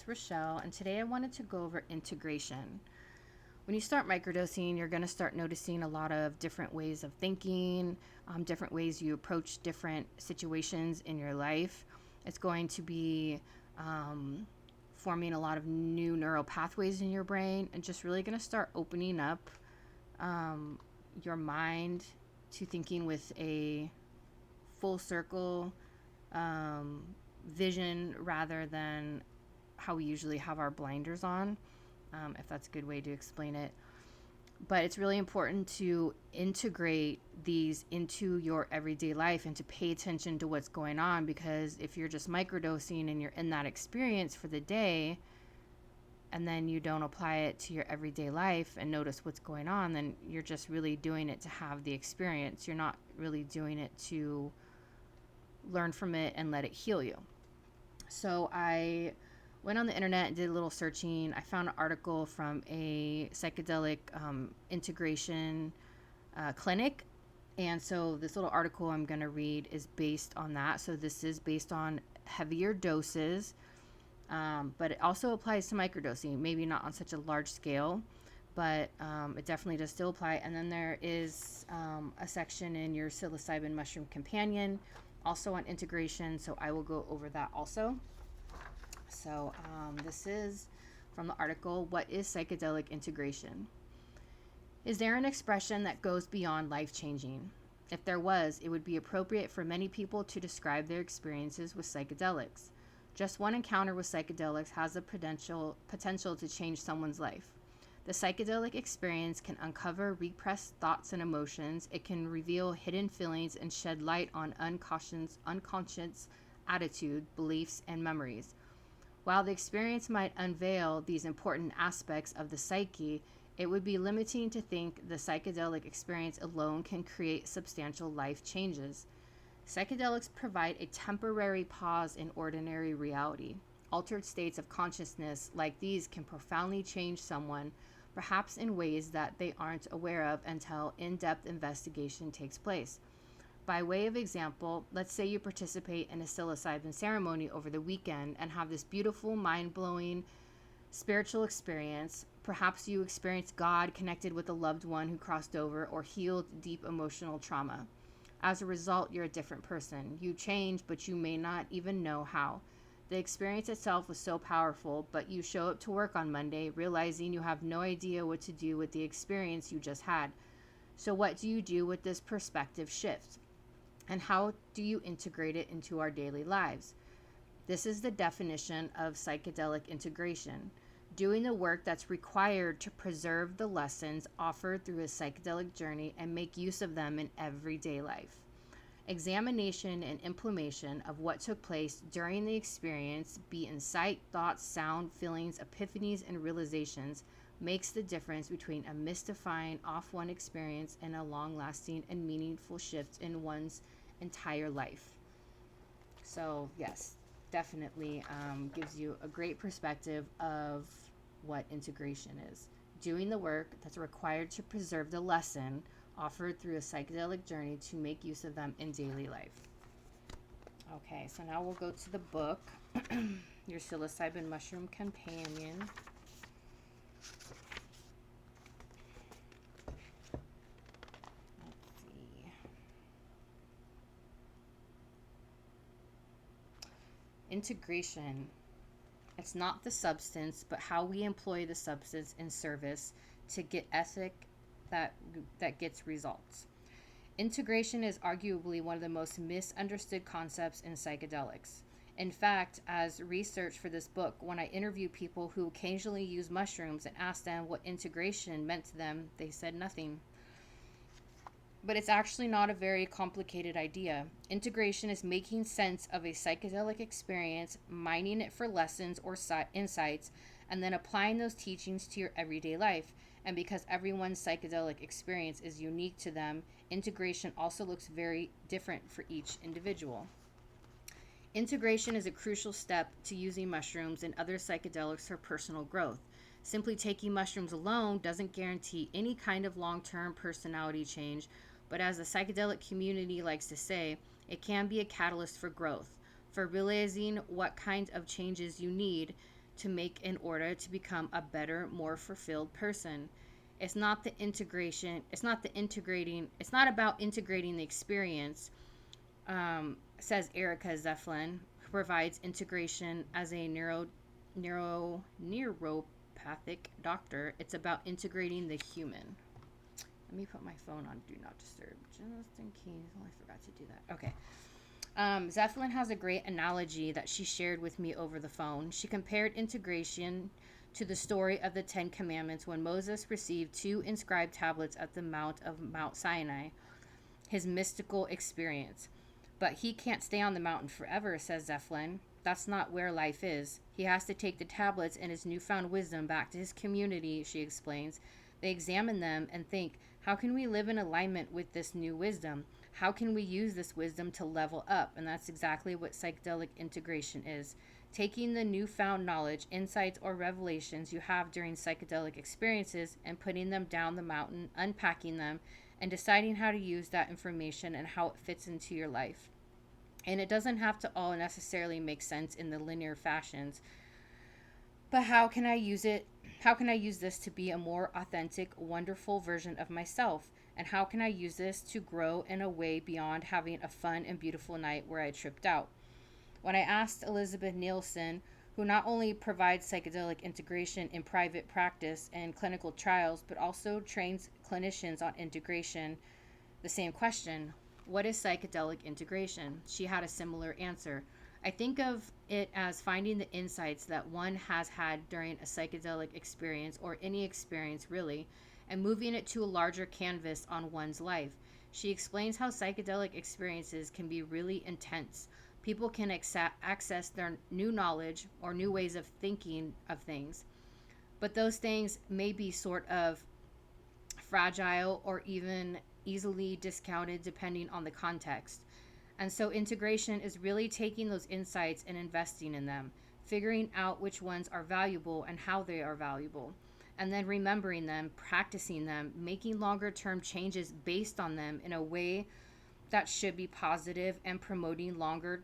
It's Rochelle, and today I wanted to go over integration. When you start microdosing, you're going to start noticing a lot of different ways of thinking, different ways you approach different situations in your life. It's going to be forming a lot of new neural pathways in your brain and just really going to start opening up your mind to thinking with a full circle vision rather than how we usually have our blinders on, if that's a good way to explain it. But it's really important to integrate these into your everyday life and to pay attention to what's going on, because if you're just microdosing and you're in that experience for the day and then you don't apply it to your everyday life and notice what's going on, then you're just really doing it to have the experience. You're not really doing it to learn from it and let it heal you. So I went on the internet and did a little searching. I found an article from a psychedelic integration clinic. And so this little article I'm going to read is based on that. So this is based on heavier doses, but it also applies to microdosing, maybe not on such a large scale, but it definitely does still apply. And then there is a section in your Psilocybin mushroom companion, also on integration. So I will go over that also. So this is from the article, What is Psychedelic Integration? Is there an expression that goes beyond life-changing? If there was, it would be appropriate for many people to describe their experiences with psychedelics. Just one encounter with psychedelics has the potential to change someone's life. The psychedelic experience can uncover repressed thoughts and emotions. It can reveal hidden feelings and shed light on unconscious attitude, beliefs, and memories. While the experience might unveil these important aspects of the psyche, it would be limiting to think the psychedelic experience alone can create substantial life changes. Psychedelics provide a temporary pause in ordinary reality. Altered states of consciousness like these can profoundly change someone, perhaps in ways that they aren't aware of until in-depth investigation takes place. By way of example, let's say you participate in a psilocybin ceremony over the weekend and have this beautiful, mind-blowing spiritual experience. Perhaps you experienced God, connected with a loved one who crossed over, or healed deep emotional trauma. As a result, you're a different person. You change, but you may not even know how. The experience itself was so powerful, but you show up to work on Monday, realizing you have no idea what to do with the experience you just had. So what do you do with this perspective shift? And how do you integrate it into our daily lives? This is the definition of psychedelic integration: doing the work that's required to preserve the lessons offered through a psychedelic journey and make use of them in everyday life. Examination and implementation of what took place during the experience, be in sight, thoughts, sound, feelings, epiphanies, and realizations, makes the difference between a mystifying off-one experience and a long-lasting and meaningful shift in one's entire life. So yes, definitely gives you a great perspective of what integration is. Doing the work that's required to preserve the lesson offered through a psychedelic journey to make use of them in daily life. Okay, so now we'll go to the book, your Psilocybin Mushroom Companion. Integration. It's not the substance, but how we employ the substance in service to get ethic that gets results. Integration is arguably one of the most misunderstood concepts in psychedelics. In fact, as research for this book, when I interviewed people who occasionally use mushrooms and asked them what integration meant to them, they said nothing. But it's actually not a very complicated idea. Integration is making sense of a psychedelic experience, mining it for lessons or insights, and then applying those teachings to your everyday life. And because everyone's psychedelic experience is unique to them, integration also looks very different for each individual. Integration is a crucial step to using mushrooms and other psychedelics for personal growth. Simply taking mushrooms alone doesn't guarantee any kind of long-term personality change, but as the psychedelic community likes to say, it can be a catalyst for growth, for realizing what kinds of changes you need to make in order to become a better, more fulfilled person. It's not the integration, it's not the integrating, it's not about integrating the experience, says Erica Zeflin, who provides integration as a neuropathic doctor. It's about integrating the human. Let me put my phone on do not disturb just in case. Oh, I forgot to do that. Okay. Zeflin has a great analogy that she shared with me over the phone. She compared integration to the story of the Ten Commandments when Moses received 2 inscribed tablets at the Mount of Mount Sinai, his mystical experience. But he can't stay on the mountain forever, says Zeflin. That's not where life is. He has to take the tablets and his newfound wisdom back to his community, she explains. They examine them and think, how can we live in alignment with this new wisdom? How can we use this wisdom to level up? And that's exactly what psychedelic integration is. Taking the newfound knowledge, insights, or revelations you have during psychedelic experiences and putting them down the mountain, unpacking them, and deciding how to use that information and how it fits into your life. And it doesn't have to all necessarily make sense in the linear fashions. But how can I use it? How can I use this to be a more authentic, wonderful version of myself? And how can I use this to grow in a way beyond having a fun and beautiful night where I tripped out? When I asked Elizabeth Nielsen, who not only provides psychedelic integration in private practice and clinical trials, but also trains clinicians on integration, the same question, what is psychedelic integration? She had a similar answer. I think of it as finding the insights that one has had during a psychedelic experience, or any experience really, and moving it to a larger canvas on one's life. She explains how psychedelic experiences can be really intense. People can access their new knowledge or new ways of thinking of things, but those things may be sort of fragile or even easily discounted depending on the context. And so integration is really taking those insights and investing in them, figuring out which ones are valuable and how they are valuable, and then remembering them, practicing them, making longer term changes based on them in a way that should be positive and promoting longer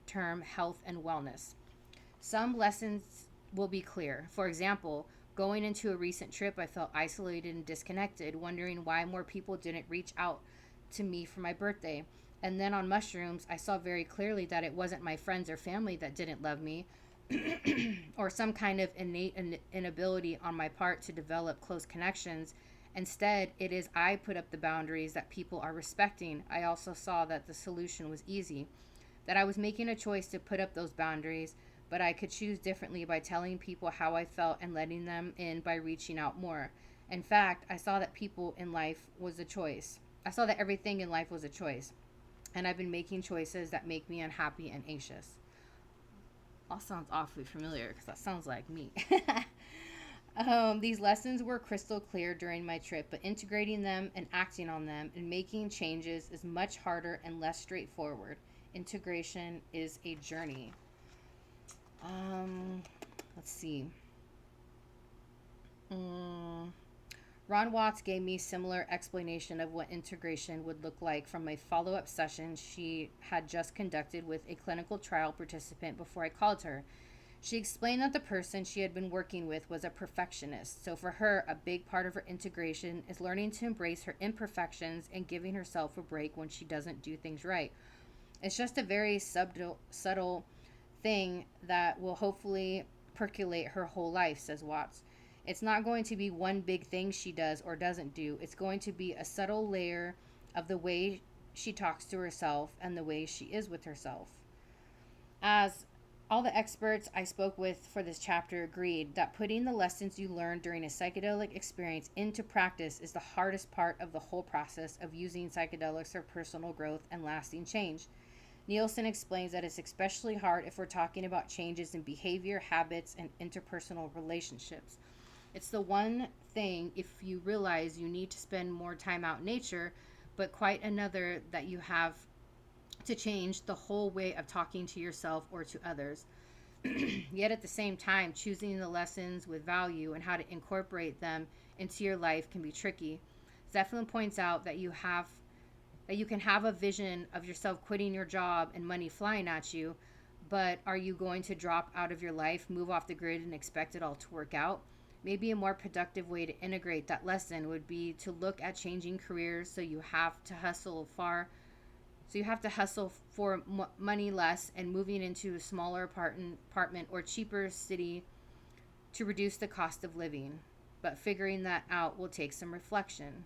term health and wellness. Some lessons will be clear. For example, going into a recent trip, I felt isolated and disconnected, wondering why more people didn't reach out to me for my birthday. And then on mushrooms, I saw very clearly that it wasn't my friends or family that didn't love me, or some kind of innate inability on my part to develop close connections. Instead, it is I put up the boundaries that people are respecting. I also saw that the solution was easy, that I was making a choice to put up those boundaries, but I could choose differently by telling people how I felt and letting them in by reaching out more. In fact, I saw that people in life was a choice. I saw that everything in life was a choice. And I've been making choices that make me unhappy and anxious. All sounds awfully familiar because that sounds like me. These lessons were crystal clear during my trip, but integrating them and acting on them and making changes is much harder and less straightforward. Integration is a journey. Let's see. Ron Watts gave me similar explanation of what integration would look like from a follow-up session she had just conducted with a clinical trial participant before I called her. She explained that the person she had been working with was a perfectionist, so for her, a big part of her integration is learning to embrace her imperfections and giving herself a break when she doesn't do things right. It's just a very subtle thing that will hopefully percolate her whole life, says Watts. It's not going to be one big thing she does or doesn't do. It's going to be a subtle layer of the way she talks to herself and the way she is with herself. As all the experts I spoke with for this chapter agreed that putting the lessons you learned during a psychedelic experience into practice is the hardest part of the whole process of using psychedelics for personal growth and lasting change. Nielsen explains that it's especially hard if we're talking about changes in behavior, habits, and interpersonal relationships. It's the one thing if you realize you need to spend more time out in nature, but quite another that you have to change the whole way of talking to yourself or to others. Yet at the same time, choosing the lessons with value and how to incorporate them into your life can be tricky. Zeflin points out that you can have a vision of yourself quitting your job and money flying at you, But are you going to drop out of your life, move off the grid, and expect it all to work out? Maybe a more productive way to integrate that lesson would be to look at changing careers so you have to hustle far. So you have to hustle for money less and moving into a smaller apartment or cheaper city to reduce the cost of living. But figuring that out will take some reflection.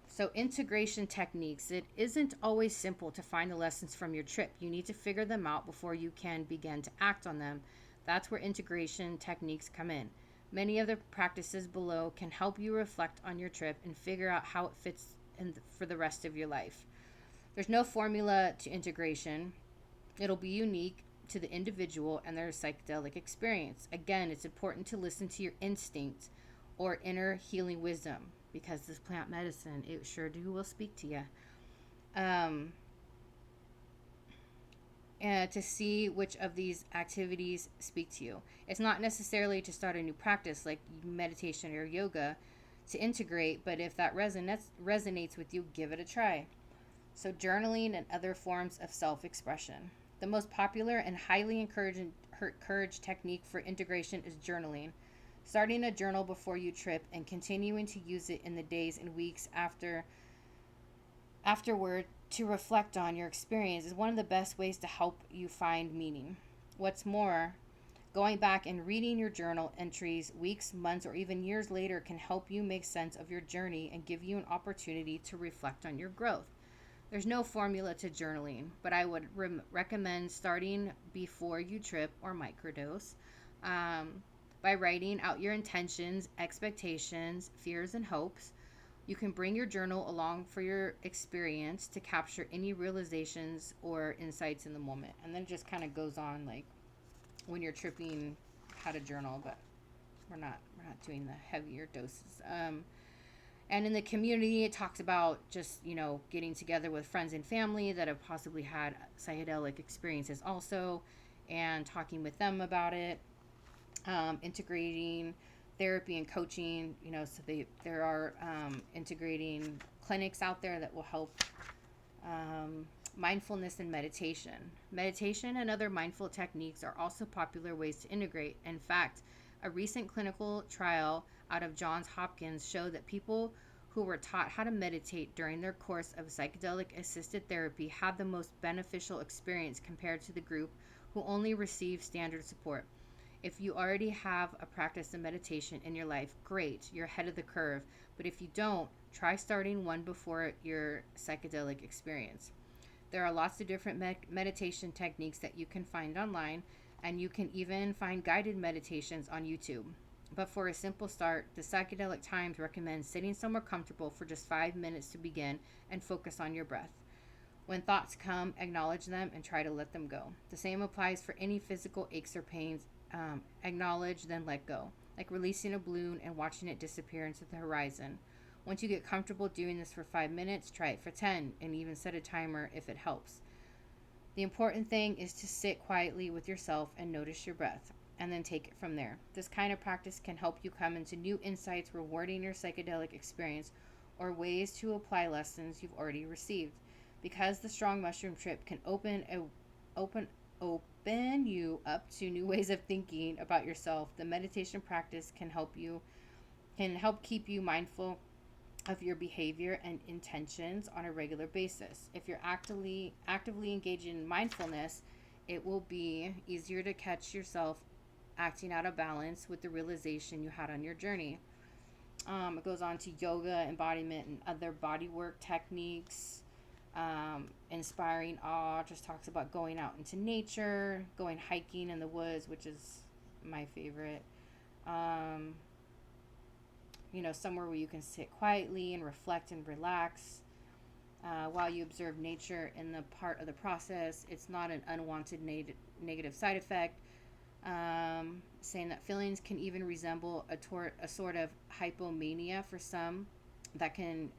So, integration techniques. It isn't always simple to find the lessons from your trip. You need to figure them out before you can begin to act on them. That's where integration techniques come in. Many of the practices below can help you reflect on your trip and figure out how it fits for the rest of your life. There's no formula to integration, it'll be unique to the individual and their psychedelic experience. Again, it's important to listen to your instinct or inner healing wisdom, because this plant medicine, it sure do will speak to you. And to see which of these activities speak to you. It's not necessarily to start a new practice like meditation or yoga to integrate, but if that resonates with you, give it a try. So, journaling and other forms of self-expression. The most popular and highly encouraged technique for integration is journaling. Starting a journal before you trip and continuing to use it in the days and weeks afterward to reflect on your experience is one of the best ways to help you find meaning. What's more, going back and reading your journal entries weeks, months, or even years later can help you make sense of your journey and give you an opportunity to reflect on your growth. There's no formula to journaling, but I would recommend starting before you trip or microdose by writing out your intentions, expectations, fears, and hopes. You can bring your journal along for your experience to capture any realizations or insights in the moment. And then it just kind of goes on like when you're tripping, how to journal, but we're not doing the heavier doses. And in the community, it talks about just, getting together with friends and family that have possibly had psychedelic experiences also, and talking with them about it. Integrating therapy and coaching, so there are integrating clinics out there that will help. Mindfulness and meditation. Meditation and other mindful techniques are also popular ways to integrate. In fact, a recent clinical trial out of Johns Hopkins showed that people who were taught how to meditate during their course of psychedelic assisted therapy had the most beneficial experience compared to the group who only received standard support. If you already have a practice of meditation in your life, great, you're ahead of the curve. But if you don't, try starting one before your psychedelic experience. There are lots of different meditation techniques that you can find online, and you can even find guided meditations on YouTube. But for a simple start, the Psychedelic Times recommends sitting somewhere comfortable for just 5 minutes to begin and focus on your breath. When thoughts come, acknowledge them and try to let them go. The same applies for any physical aches or pains. Acknowledge, then let go. Like releasing a balloon and watching it disappear into the horizon. Once you get comfortable doing this for 5 minutes, try it for 10 and even set a timer if it helps. The important thing is to sit quietly with yourself and notice your breath, and then take it from there. This kind of practice can help you come into new insights, rewarding your psychedelic experience, or ways to apply lessons you've already received. Because the strong mushroom trip can open you up to new ways of thinking about yourself, the meditation practice can help keep you mindful of your behavior and intentions on a regular basis. If you're actively engaging in mindfulness, it will be easier to catch yourself acting out of balance with the realization you had on your journey. It goes on to yoga, embodiment, and other bodywork techniques. Inspiring awe just talks about going out into nature, going hiking in the woods, which is my favorite. Somewhere where you can sit quietly and reflect and relax while you observe nature in the part of the process. It's not an unwanted negative side effect. Saying that feelings can even resemble a sort of hypomania for some. That can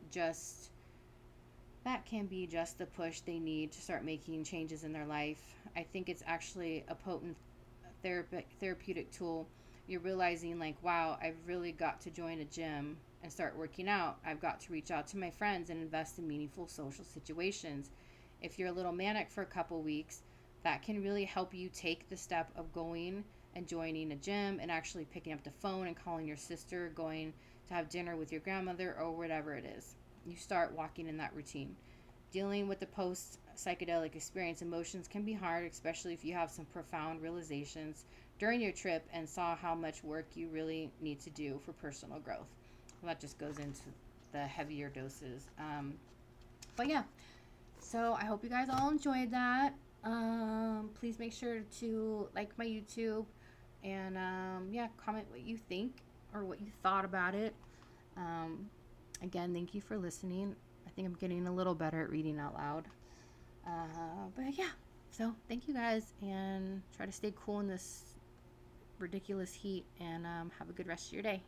be just the push they need to start making changes in their life. I think it's actually a potent therapeutic tool. You're realizing like, wow, I've really got to join a gym and start working out. I've got to reach out to my friends and invest in meaningful social situations. If you're a little manic for a couple weeks, that can really help you take the step of going and joining a gym and actually picking up the phone and calling your sister, going to have dinner with your grandmother, or whatever it is. You start walking in that routine. Dealing with the post psychedelic experience, emotions can be hard, especially if you have some profound realizations during your trip and saw how much work you really need to do for personal growth. Well, that just goes into the heavier doses. But yeah, so I hope you guys all enjoyed that. Please make sure to like my YouTube and yeah, comment what you think or what you thought about it. Again, thank you for listening. I think I'm getting a little better at reading out loud. But yeah, so thank you guys, and try to stay cool in this ridiculous heat, and have a good rest of your day.